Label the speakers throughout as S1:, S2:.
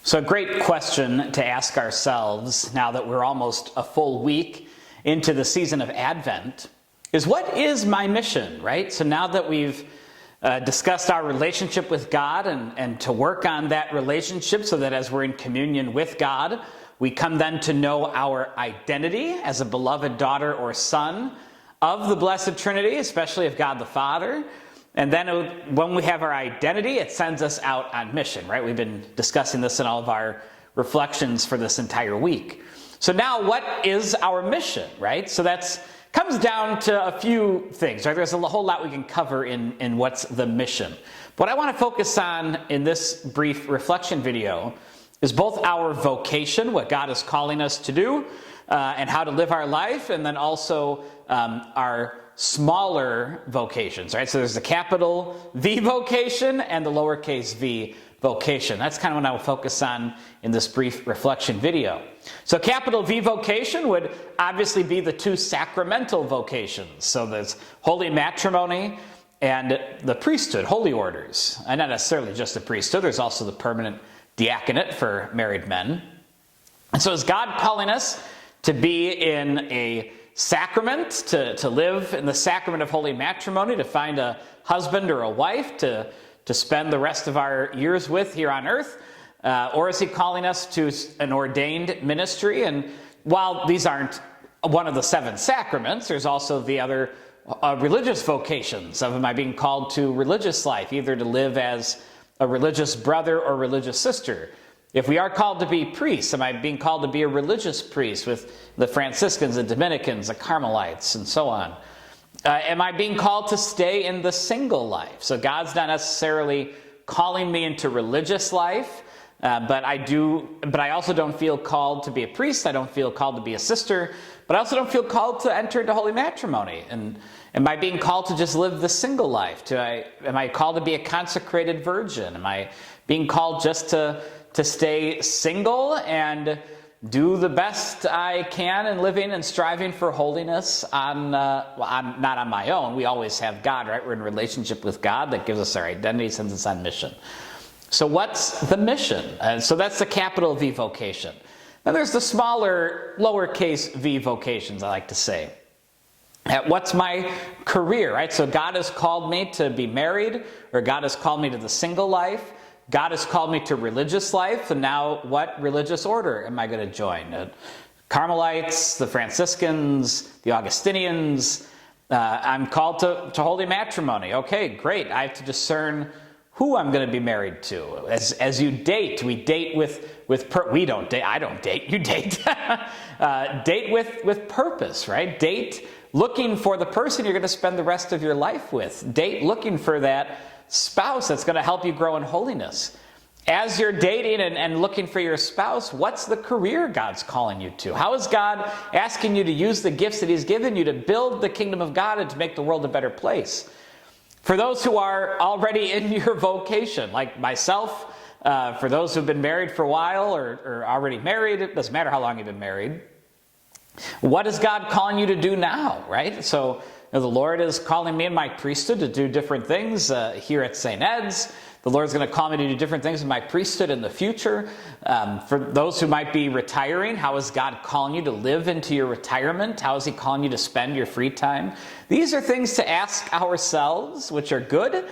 S1: So a great question to ask ourselves now that we're almost a full week into the season of Advent is, what is my mission, right? So now that we've discussed our relationship with God and to work on that relationship so that as we're in communion with God, we come then to know our identity as a beloved daughter or son of the Blessed Trinity, especially of God the Father. And then when we have our identity, it sends us out on mission, right? We've been discussing this in all of our reflections for this entire week. So now what is our mission, right? So that comes down to a few things, right? There's a whole lot we can cover in what's the mission. What I want to focus on in this brief reflection video is both our vocation, what God is calling us to do, and how to live our life, and then also our smaller vocations, right? So there's the capital V vocation and the lowercase v vocation. That's kind of what I will focus on in this brief reflection video. So capital V vocation would obviously be the two sacramental vocations. So there's holy matrimony and the priesthood, holy orders. And not necessarily just the priesthood, there's also the permanent diaconate for married men. And so is God calling us to be in a sacrament, to live in the sacrament of holy matrimony, to find a husband or a wife to spend the rest of our years with here on earth? Or is he calling us to an ordained ministry? And while these aren't one of the 7 sacraments, there's also the other religious vocations of, am I being called to religious life, either to live as a religious brother or religious sister? If we are called to be priests, am I being called to be a religious priest with the Franciscans, the Dominicans, the Carmelites, and so on? Am I being called to stay in the single life? So God's not necessarily calling me into religious life, but I also don't feel called to be a priest. I don't feel called to be a sister, but I also don't feel called to enter into holy matrimony. And am I being called to just live the single life? Am I called to be a consecrated virgin? Am I being called just to stay single and do the best I can in living and striving for holiness not on my own. We always have God, right? We're in relationship with God that gives us our identity, sends us on mission. So what's the mission? And so that's the capital V vocation. Then there's the smaller, lowercase v vocations, I like to say. What's my career, right? So God has called me to be married, or God has called me to the single life. God has called me to religious life, and now what religious order am I going to join? Carmelites, the Franciscans, the Augustinians. I'm called to holy matrimony. Okay, great. I have to discern who I'm going to be married to. As you date, we date we don't date, I don't date, you date. Date with purpose, right? Date looking for the person you're going to spend the rest of your life with. Date looking for that spouse that's going to help you grow in holiness. As you're dating and looking for your spouse, what's the career God's calling you to? How is God asking you to use the gifts that he's given you to build the kingdom of God and to make the world a better place? For those who are already in your vocation, like myself, for those who've been married for a while or already married, it doesn't matter how long you've been married, what is God calling you to do now, right? So the Lord is calling me in my priesthood to do different things here at St. Ed's. The Lord's going to call me to do different things in my priesthood in the future. For those who might be retiring, how is God calling you to live into your retirement? How is he calling you to spend your free time? These are things to ask ourselves, which are good,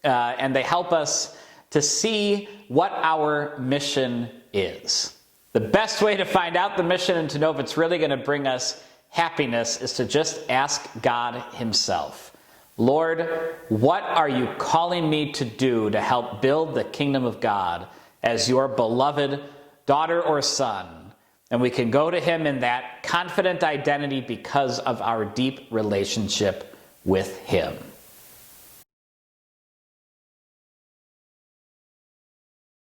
S1: and they help us to see what our mission is. The best way to find out the mission and to know if it's really going to bring us happiness is to just ask God himself. Lord, what are you calling me to do to help build the kingdom of God as your beloved daughter or son? And we can go to him in that confident identity because of our deep relationship with him.